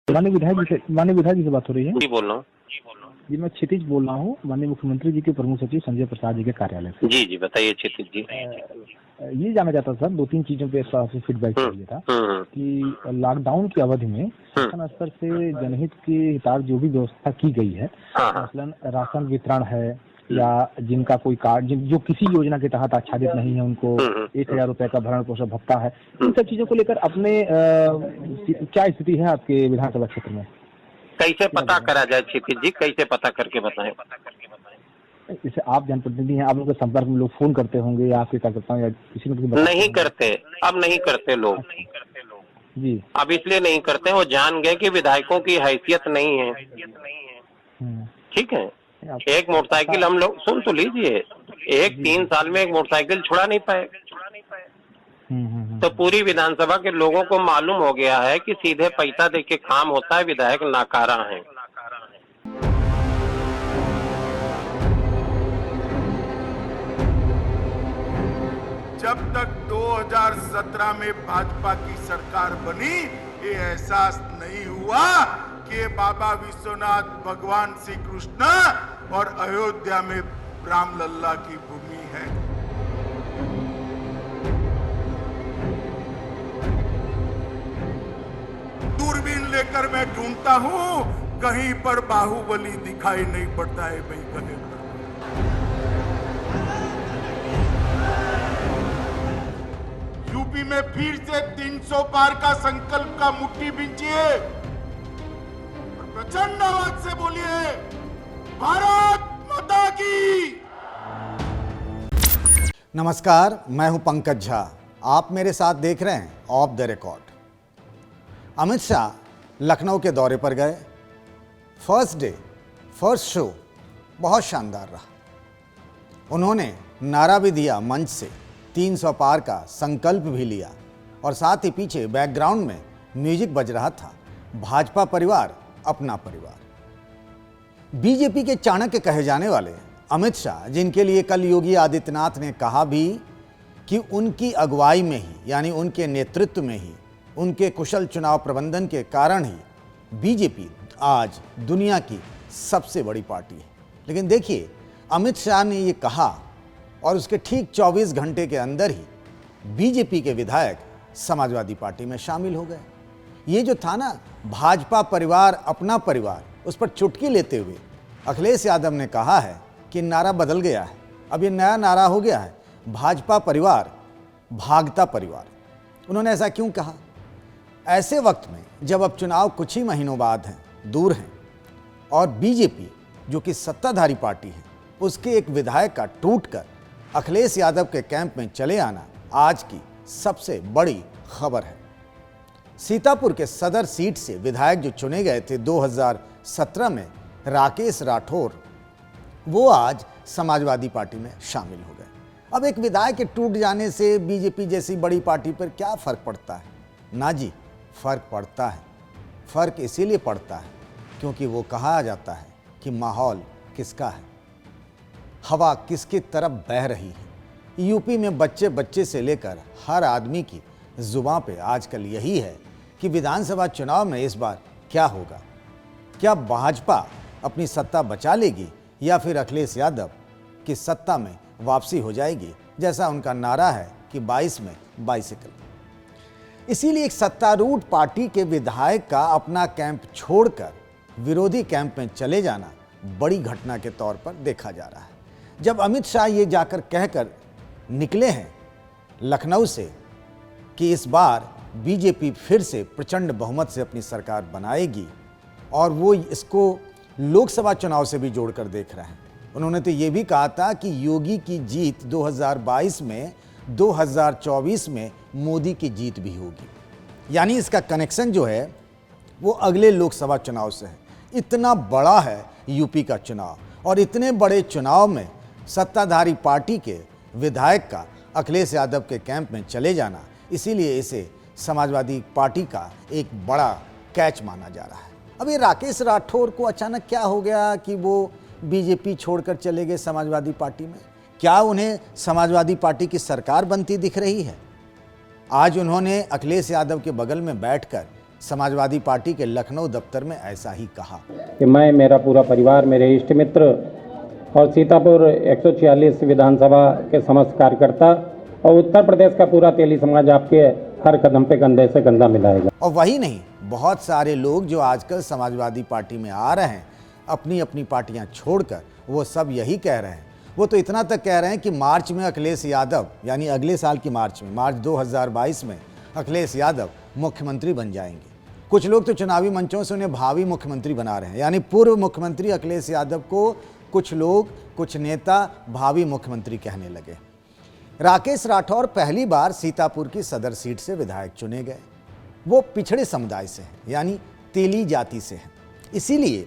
माननीय विधायक जी से बात हो रही है। जी बोल रहा हूँ। जी मैं क्षितिज बोल रहा हूँ, माननीय मुख्यमंत्री जी के प्रमुख सचिव संजय प्रसाद जी के कार्यालय से। जी जी बताइए क्षितिज जी। ये जानना चाहता था सर, 2-3 चीजों पे फीडबैक चाहिए था कि लॉकडाउन की अवधि में शासन स्तर से जनहित के हितार्थ जो भी व्यवस्था की गई है, मसलन राशन वितरण है या जिनका कोई कार्ड जो किसी योजना के तहत आच्छादित नहीं है उनको 1000 रुपए का भरण पोषण भत्ता है, इन सब चीजों को लेकर अपने क्या स्थिति है आपके विधानसभा क्षेत्र में? कैसे पता करा जाए क्षितिज जी, कैसे पता करके बताएं? जैसे आप जनप्रतिनिधि हैं, आप लोग के संपर्क में लोग फोन करते होंगे या आपके कार्यकर्ताओं या किसी में नहीं करते, अब नहीं करते लोग जी। अब इसलिए नहीं करते, वो जान गए कि विधायकों की हैसियत नहीं है। ठीक है, एक मोटरसाइकिल हम लोग सुन तो लीजिए, 3 साल में एक मोटरसाइकिल छुड़ा नहीं पाए। तो पूरी विधानसभा के लोगों को मालूम हो गया है कि सीधे पैसा देके काम होता है, विधायक नाकारा है। जब तक 2017 में भाजपा की सरकार बनी, ये एहसास नहीं हुआ कि बाबा विश्वनाथ, भगवान श्री कृष्ण और अयोध्या में रामलल्ला की भूमि है। दूरबीन लेकर मैं ढूंढता हूं, कहीं पर बाहुबली दिखाई नहीं पड़ता है भाई। कहीं यूपी में फिर से 300 पार का संकल्प का मुट्ठी बींचिए और प्रचंड आवाज से बोलिए, भारत माता की। नमस्कार, मैं हूं पंकज झा। आप मेरे साथ देख रहे हैं of the record. Amit Shah Lucknow के दौरे पर गए। फर्स्ट डे फर्स्ट शो बहुत शानदार रहा। उन्होंने नारा भी दिया, मंच से 300 पार का संकल्प भी लिया और साथ ही पीछे बैकग्राउंड में म्यूजिक बज रहा था, भाजपा परिवार अपना परिवार। बीजेपी के चाणक्य कहे जाने वाले अमित शाह, जिनके लिए कल योगी आदित्यनाथ ने कहा भी कि उनकी अगुवाई में ही, यानी उनके नेतृत्व में ही, उनके कुशल चुनाव प्रबंधन के कारण ही बीजेपी आज दुनिया की सबसे बड़ी पार्टी है। लेकिन देखिए, अमित शाह ने ये कहा और उसके ठीक 24 घंटे के अंदर ही बीजेपी के विधायक समाजवादी पार्टी में शामिल हो गए। ये जो था ना, भाजपा परिवार अपना परिवार, उस पर चुटकी लेते हुए अखिलेश यादव ने कहा है कि नारा बदल गया है। अब ये नया नारा हो गया है, भाजपा परिवार भागता परिवार। उन्होंने ऐसा क्यों कहा? ऐसे वक्त में जब अब चुनाव कुछ ही महीनों बाद हैं, दूर हैं, और बीजेपी जो कि सत्ताधारी पार्टी है, उसके एक विधायक का टूटकर अखिलेश यादव के कैंप में चले आना आज की सबसे बड़ी खबर है। सीतापुर के सदर सीट से विधायक जो चुने गए थे 2017 में, राकेश राठौर, वो आज समाजवादी पार्टी में शामिल हो गए। अब एक विधायक के टूट जाने से बीजेपी जैसी बड़ी पार्टी पर क्या फर्क पड़ता है? ना जी, फर्क पड़ता है। फर्क इसीलिए पड़ता है क्योंकि वो कहा जाता है कि माहौल किसका है, हवा किसकी तरफ बह रही है। यूपी में बच्चे बच्चे से लेकर हर आदमी की जुबां पे आजकल यही है कि विधानसभा चुनाव में इस बार क्या होगा। क्या भाजपा अपनी सत्ता बचा लेगी या फिर अखिलेश यादव की सत्ता में वापसी हो जाएगी, जैसा उनका नारा है कि 22 में बाइसिकल। इसीलिए एक सत्तारूढ़ पार्टी के विधायक का अपना कैंप छोड़कर विरोधी कैंप में चले जाना बड़ी घटना के तौर पर देखा जा रहा है। जब अमित शाह ये जाकर कहकर निकले हैं लखनऊ से कि इस बार बीजेपी फिर से प्रचंड बहुमत से अपनी सरकार बनाएगी और वो इसको लोकसभा चुनाव से भी जोड़कर देख रहे हैं। उन्होंने तो ये भी कहा था कि योगी की जीत 2022 में 2024 में मोदी की जीत भी होगी। यानी इसका कनेक्शन जो है वो अगले लोकसभा चुनाव से है। इतना बड़ा है यूपी का चुनाव, और इतने बड़े चुनाव में सत्ताधारी पार्टी के विधायक का अखिलेश यादव के कैंप में चले जाना, इसीलिए इसे समाजवादी पार्टी का एक बड़ा कैच माना जा रहा है। अब ये राकेश राठौर को अचानक क्या हो गया कि वो बीजेपी छोड़कर चले गए समाजवादी पार्टी में? क्या उन्हें समाजवादी पार्टी की सरकार बनती दिख रही है? आज उन्होंने अखिलेश यादव के बगल में बैठकर समाजवादी पार्टी के लखनऊ दफ्तर में ऐसा ही कहा कि मैं, मेरा पूरा परिवार, मेरे इष्ट मित्र और सीतापुर 146 विधानसभा के समस्त कार्यकर्ता और उत्तर प्रदेश का पूरा तेली समाज आपके हर कदम पे कंधे से कंधा मिलाएगा। और वही नहीं, बहुत सारे लोग जो आजकल समाजवादी पार्टी में आ रहे हैं अपनी अपनी पार्टियां छोड़कर, वो सब यही कह रहे हैं। वो तो इतना तक कह रहे हैं कि मार्च में अखिलेश यादव, यानी अगले साल की मार्च में, मार्च 2022 में अखिलेश यादव मुख्यमंत्री बन जाएंगे। कुछ लोग तो चुनावी मंचों से उन्हें भावी मुख्यमंत्री बना रहे हैं, यानी पूर्व मुख्यमंत्री अखिलेश यादव को कुछ लोग, कुछ नेता भावी मुख्यमंत्री कहने लगे। राकेश राठौर पहली बार सीतापुर की सदर सीट से विधायक चुने गए। वो पिछड़े समुदाय से हैं, यानी तेली जाति से हैं। इसीलिए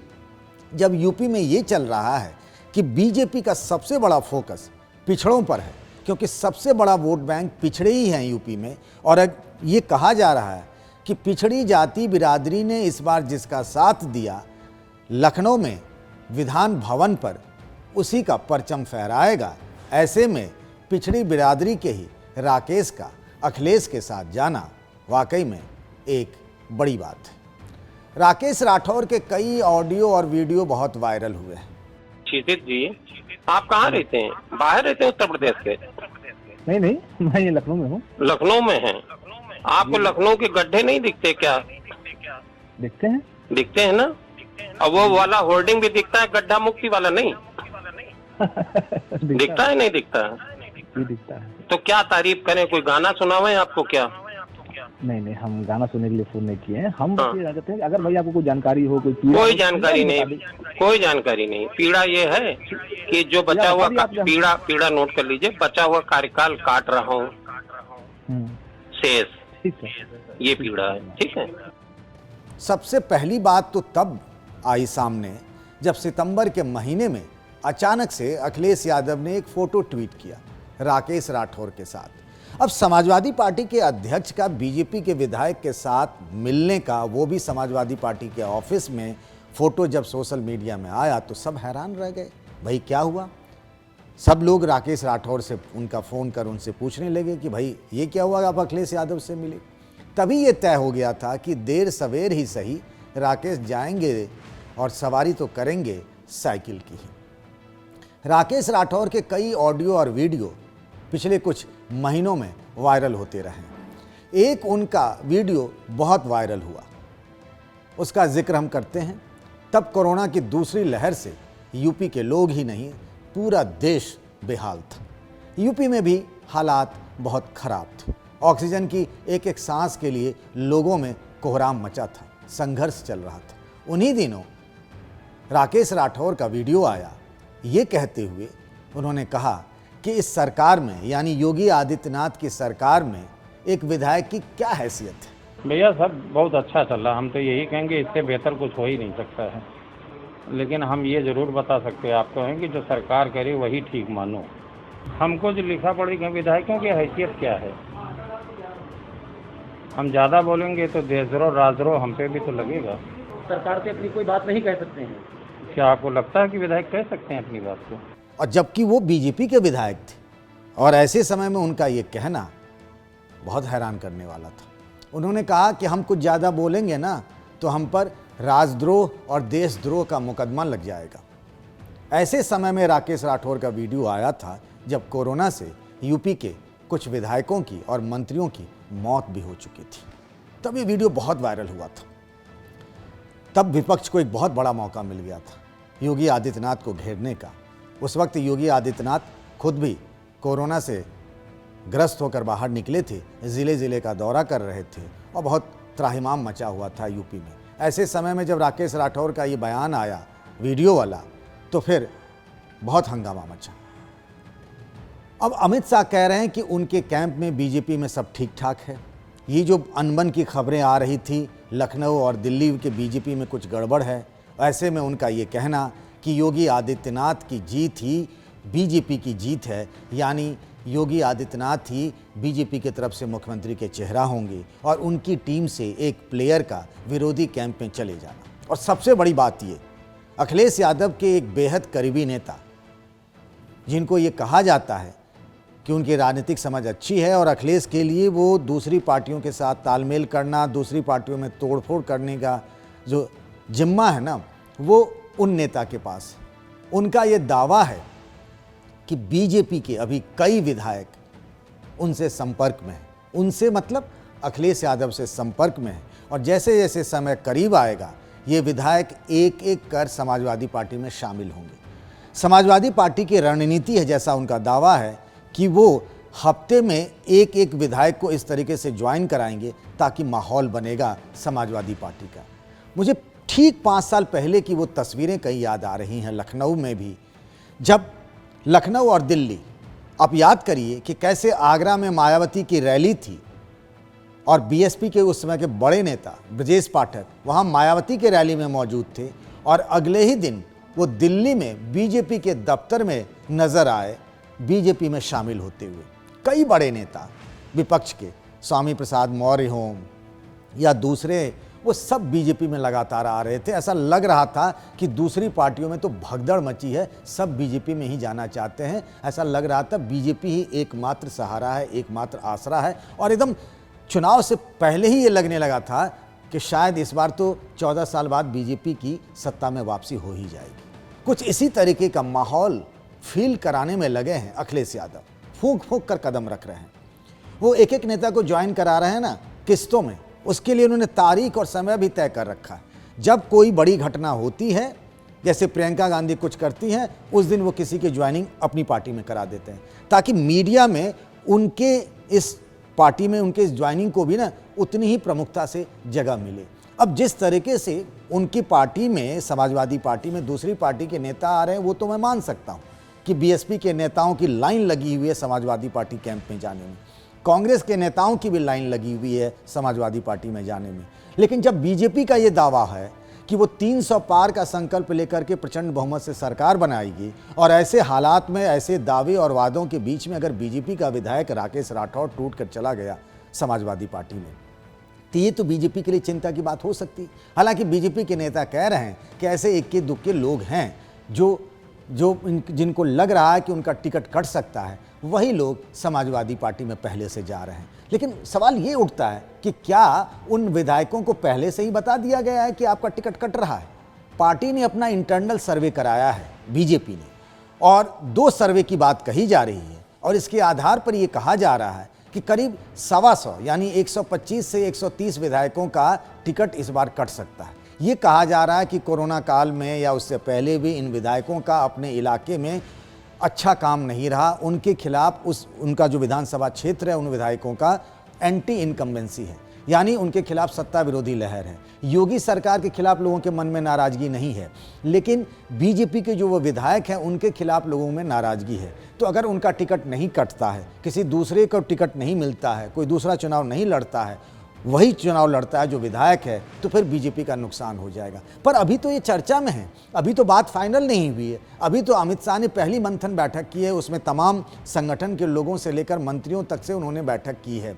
जब यूपी में ये चल रहा है कि बीजेपी का सबसे बड़ा फोकस पिछड़ों पर है, क्योंकि सबसे बड़ा वोट बैंक पिछड़े ही हैं यूपी में, और ये कहा जा रहा है कि पिछड़ी जाति बिरादरी ने इस बार जिसका साथ दिया लखनऊ में विधान भवन पर, उसी का परचम फहराएगा। ऐसे में पिछड़ी बिरादरी के ही राकेश का अखिलेश के साथ जाना वाकई में एक बड़ी बात है। राकेश राठौर के कई ऑडियो और वीडियो बहुत वायरल हुए हैं। क्षितिज जी, आप कहाँ रहते हैं? बाहर रहते हैं उत्तर प्रदेश के? नहीं, मैं ये लखनऊ में हूँ। लखनऊ में हैं? आपको लखनऊ के गड्ढे नहीं दिखते क्या? दिखते हैं, दिखते हैं ना। और वो वाला होर्डिंग भी दिखता है, गड्ढा मुक्ति वाला नहीं दिखता है? नहीं दिखता है? दिखता है। तो क्या तारीफ करें? कोई गाना सुनावे आपको क्या? नहीं, हम गाना सुनने के लिए फोन नहीं किए हैं। हम ये चाहते हैं अगर भाई आपको कोई जानकारी हो, कोई जानकारी नहीं, कोई जानकारी नहीं। पीड़ा ये है कि जो बचा हुआ पीड़ा नोट कर लीजिए, बचा हुआ कार्यकाल काट रहा हूँ शेष, ये पीड़ा है। ठीक है। सबसे पहली बात तो तब आई सामने जब सितंबर के महीने में अचानक से अखिलेश यादव ने एक फोटो ट्वीट किया राकेश राठौर के साथ। अब समाजवादी पार्टी के अध्यक्ष का बीजेपी के विधायक के साथ मिलने का, वो भी समाजवादी पार्टी के ऑफिस में, फोटो जब सोशल मीडिया में आया तो सब हैरान रह गए, भाई क्या हुआ। सब लोग राकेश राठौर से उनका फ़ोन कर उनसे पूछने लगे कि भाई ये क्या हुआ, आप अखिलेश यादव से मिले। तभी ये तय हो गया था कि देर सवेर ही सही राकेश जाएंगे और सवारी तो करेंगे साइकिल की ही। राकेश राठौर के कई ऑडियो और वीडियो पिछले कुछ महीनों में वायरल होते रहे। एक उनका वीडियो बहुत वायरल हुआ, उसका जिक्र हम करते हैं। तब कोरोना की दूसरी लहर से यूपी के लोग ही नहीं, पूरा देश बेहाल था। यूपी में भी हालात बहुत खराब थे। ऑक्सीजन की एक एक सांस के लिए लोगों में कोहराम मचा था, संघर्ष चल रहा था। उन्हीं दिनों राकेश राठौर का वीडियो आया। ये कहते हुए उन्होंने कहा कि इस सरकार में, यानी योगी आदित्यनाथ की सरकार में, एक विधायक की क्या हैसियत है। भैया सब बहुत अच्छा चल रहा, हम तो यही कहेंगे इससे बेहतर कुछ हो ही नहीं सकता है। लेकिन हम ये ज़रूर बता सकते हैं आपको हैं कि जो सरकार करे वही ठीक मानो। हमको जो लिखा पड़ेगा विधायकों की हैसियत क्या है। हम ज़्यादा बोलेंगे तो देशद्रोह राजद्रोह हम पे भी तो लगेगा। सरकार से अपनी कोई बात नहीं कह सकते हैं। क्या आपको लगता है कि विधायक कह सकते हैं अपनी बात को? और जबकि वो बीजेपी के विधायक थे, और ऐसे समय में उनका ये कहना बहुत हैरान करने वाला था। उन्होंने कहा कि हम कुछ ज़्यादा बोलेंगे ना तो हम पर राजद्रोह और देशद्रोह का मुकदमा लग जाएगा। ऐसे समय में राकेश राठौर का वीडियो आया था जब कोरोना से यूपी के कुछ विधायकों की और मंत्रियों की मौत भी हो चुकी थी। तब ये वीडियो बहुत वायरल हुआ था। तब विपक्ष को एक बहुत बड़ा मौका मिल गया था योगी आदित्यनाथ को घेरने का। उस वक्त योगी आदित्यनाथ खुद भी कोरोना से ग्रस्त होकर बाहर निकले थे, ज़िले ज़िले का दौरा कर रहे थे और बहुत त्राहिमाम मचा हुआ था यूपी में। ऐसे समय में जब राकेश राठौर का ये बयान आया वीडियो वाला, तो फिर बहुत हंगामा मचा। अब अमित शाह कह रहे हैं कि उनके कैंप में बीजेपी में सब ठीक ठाक है। ये जो अनबन की खबरें आ रही थी लखनऊ और दिल्ली के बीजेपी में कुछ गड़बड़ है, ऐसे में उनका ये कहना कि योगी आदित्यनाथ की जीत ही बीजेपी की जीत है, यानी योगी आदित्यनाथ ही बीजेपी की तरफ से मुख्यमंत्री के चेहरा होंगे और उनकी टीम से एक प्लेयर का विरोधी कैंप में चले जाना। और सबसे बड़ी बात ये, अखिलेश यादव के एक बेहद करीबी नेता, जिनको ये कहा जाता है कि उनकी राजनीतिक समझ अच्छी है और अखिलेश के लिए वो दूसरी पार्टियों के साथ तालमेल करना, दूसरी पार्टियों में तोड़फोड़ करने का जो जिम्मा है ना, वो उन नेता के पास है। उनका ये दावा है कि बीजेपी के अभी कई विधायक उनसे संपर्क में हैं, उनसे मतलब अखिलेश यादव से संपर्क में है, और जैसे जैसे समय करीब आएगा ये विधायक एक एक कर समाजवादी पार्टी में शामिल होंगे। समाजवादी पार्टी की रणनीति है, जैसा उनका दावा है, कि वो हफ्ते में एक एक विधायक को इस तरीके से ज्वाइन कराएंगे ताकि माहौल बनेगा समाजवादी पार्टी का। मुझे ठीक 5 साल पहले की वो तस्वीरें कई याद आ रही हैं, लखनऊ में भी, जब लखनऊ और दिल्ली, आप याद करिए कि कैसे आगरा में मायावती की रैली थी और बीएसपी के उस समय के बड़े नेता ब्रजेश पाठक वहाँ मायावती के रैली में मौजूद थे, और अगले ही दिन वो दिल्ली में बीजेपी के दफ्तर में नजर आए, बीजेपी में शामिल होते हुए। कई बड़े नेता विपक्ष के, स्वामी प्रसाद मौर्य हों या दूसरे, वो सब बीजेपी में लगातार आ रहे थे। ऐसा लग रहा था कि दूसरी पार्टियों में तो भगदड़ मची है, सब बीजेपी में ही जाना चाहते हैं। ऐसा लग रहा था बीजेपी ही एकमात्र सहारा है, एकमात्र आसरा है, और एकदम चुनाव से पहले ही ये लगने लगा था कि शायद इस बार तो 14 साल बाद बीजेपी की सत्ता में वापसी हो ही जाएगी। कुछ इसी तरीके का माहौल फील कराने में लगे हैं अखिलेश यादव, फूंक फूंक कर कदम रख रहे हैं। वो एक एक नेता को ज्वाइन करा रहे हैं ना किस्तों में, उसके लिए उन्होंने तारीख और समय भी तय कर रखा है। जब कोई बड़ी घटना होती है, जैसे प्रियंका गांधी कुछ करती हैं, उस दिन वो किसी की ज्वाइनिंग अपनी पार्टी में करा देते हैं, ताकि मीडिया में उनके इस पार्टी में उनके इस ज्वाइनिंग को भी ना उतनी ही प्रमुखता से जगह मिले। अब जिस तरीके से उनकी पार्टी में, समाजवादी पार्टी में दूसरी पार्टी के नेता आ रहे हैं, वो तो मैं मान सकता हूँ कि बीएसपी के नेताओं की लाइन लगी हुई है समाजवादी पार्टी कैंप में जाने में, कांग्रेस के नेताओं की भी लाइन लगी हुई है समाजवादी पार्टी में जाने में। लेकिन जब बीजेपी का ये दावा है कि वो 300 पार का संकल्प लेकर के प्रचंड बहुमत से सरकार बनाएगी, और ऐसे हालात में, ऐसे दावे और वादों के बीच में अगर बीजेपी का विधायक राकेश राठौड़ टूट कर चला गया समाजवादी पार्टी में, तो ये तो बीजेपी के लिए चिंता की बात हो सकती। हालांकि बीजेपी के नेता कह रहे हैं कि ऐसे इक्के दुक्के लोग हैं जिनको लग रहा है कि उनका टिकट कट सकता है, वही लोग समाजवादी पार्टी में पहले से जा रहे हैं। लेकिन सवाल ये उठता है कि क्या उन विधायकों को पहले से ही बता दिया गया है कि आपका टिकट कट रहा है? पार्टी ने अपना इंटरनल सर्वे कराया है बीजेपी ने, और 2 सर्वे की बात कही जा रही है, और इसके आधार पर यह कहा जा रहा है कि करीब 125 यानी 125 से 130 विधायकों का टिकट इस बार कट सकता है। ये कहा जा रहा है कि कोरोना काल में या उससे पहले भी इन विधायकों का अपने इलाके में अच्छा काम नहीं रहा, उनके खिलाफ उनका जो विधानसभा क्षेत्र है उन विधायकों का एंटी इनकम्बेंसी है, यानी उनके खिलाफ सत्ता विरोधी लहर है। योगी सरकार के खिलाफ लोगों के मन में नाराजगी नहीं है, लेकिन बीजेपी के जो वो विधायक हैं उनके खिलाफ लोगों में नाराजगी है। तो अगर उनका टिकट नहीं कटता है, किसी दूसरे को टिकट नहीं मिलता है, कोई दूसरा चुनाव नहीं लड़ता है, वही चुनाव लड़ता है जो विधायक है, तो फिर बीजेपी का नुकसान हो जाएगा। पर अभी तो ये चर्चा में है, अभी तो बात फाइनल नहीं हुई है। अभी तो अमित शाह ने पहली मंथन बैठक की है, उसमें तमाम संगठन के लोगों से लेकर मंत्रियों तक से उन्होंने बैठक की है।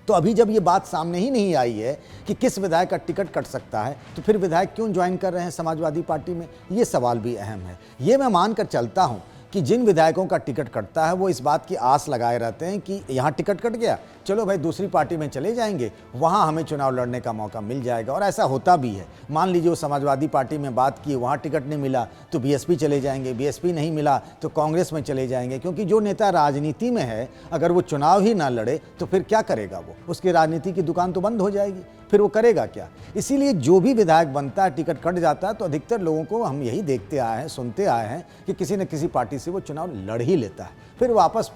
तो अभी जब ये बात सामने ही नहीं आई है कि किस विधायक का टिकट कट सकता है, तो फिर विधायक क्यों ज्वाइन कर रहे हैं समाजवादी पार्टी में, ये सवाल भी अहम है। ये मैं मानकर चलता हूँ कि जिन विधायकों का टिकट कटता है वो इस बात की आस लगाए रहते हैं कि यहाँ टिकट कट गया, चलो भाई दूसरी पार्टी में चले जाएंगे, वहाँ हमें चुनाव लड़ने का मौका मिल जाएगा। और ऐसा होता भी है। मान लीजिए वो समाजवादी पार्टी में बात की, वहाँ टिकट नहीं मिला तो बीएसपी चले जाएंगे, बीएसपी नहीं मिला तो कांग्रेस में चले जाएंगे, क्योंकि जो नेता राजनीति में है अगर वो चुनाव ही ना लड़े तो फिर क्या करेगा वो, उसकी राजनीति की दुकान तो बंद हो जाएगी, फिर वो करेगा क्या। इसीलिए जो भी विधायक बनता है, टिकट कट जाता है, तो अधिकतर लोगों को हम यही देखते आए हैं, सुनते आए हैं कि किसी न किसी पार्टी से वो चुनाव लड़ ही लेता है, फिर वापस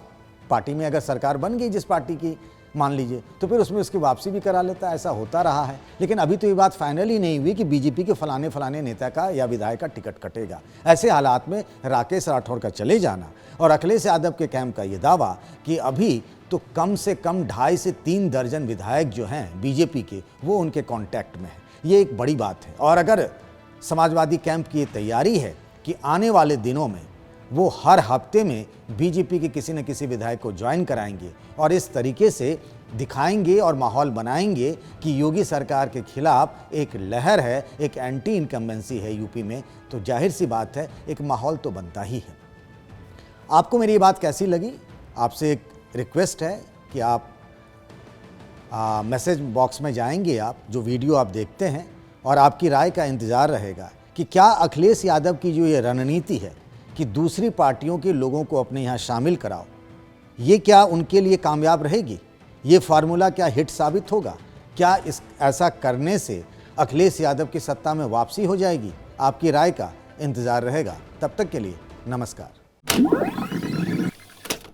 पार्टी में अगर सरकार बन गई जिस पार्टी की मान लीजिए, तो फिर उसमें उसकी वापसी भी करा लेता है। ऐसा होता रहा है। लेकिन अभी तो ये बात फाइनल ही नहीं हुई कि बीजेपी के फलाने नेता का या विधायक का टिकट कटेगा। ऐसे हालात में राकेश राठौड़ का चले जाना और अखिलेश यादव के कैंप का ये दावा कि अभी तो कम से कम 2.5 से 3 दर्जन विधायक जो हैं बीजेपी के, वो उनके कॉन्टैक्ट में हैं, ये एक बड़ी बात है। और अगर समाजवादी कैंप की ये तैयारी है कि आने वाले दिनों में वो हर हफ्ते में बीजेपी के किसी न किसी विधायक को ज्वाइन कराएंगे और इस तरीके से दिखाएंगे और माहौल बनाएंगे कि योगी सरकार के खिलाफ एक लहर है, एक एंटी इनकम्बेंसी है यूपी में, तो जाहिर सी बात है एक माहौल तो बनता ही है। आपको मेरी ये बात कैसी लगी? आपसे एक रिक्वेस्ट है कि आप मैसेज बॉक्स में जाएंगे, आप जो वीडियो आप देखते हैं, और आपकी राय का इंतज़ार रहेगा कि क्या अखिलेश यादव की जो ये रणनीति है कि दूसरी पार्टियों के लोगों को अपने यहाँ शामिल कराओ, ये क्या उनके लिए कामयाब रहेगी? ये फार्मूला क्या हिट साबित होगा? क्या ऐसा करने से अखिलेश यादव की सत्ता में वापसी हो जाएगी? आपकी राय का इंतज़ार रहेगा। तब तक के लिए नमस्कार।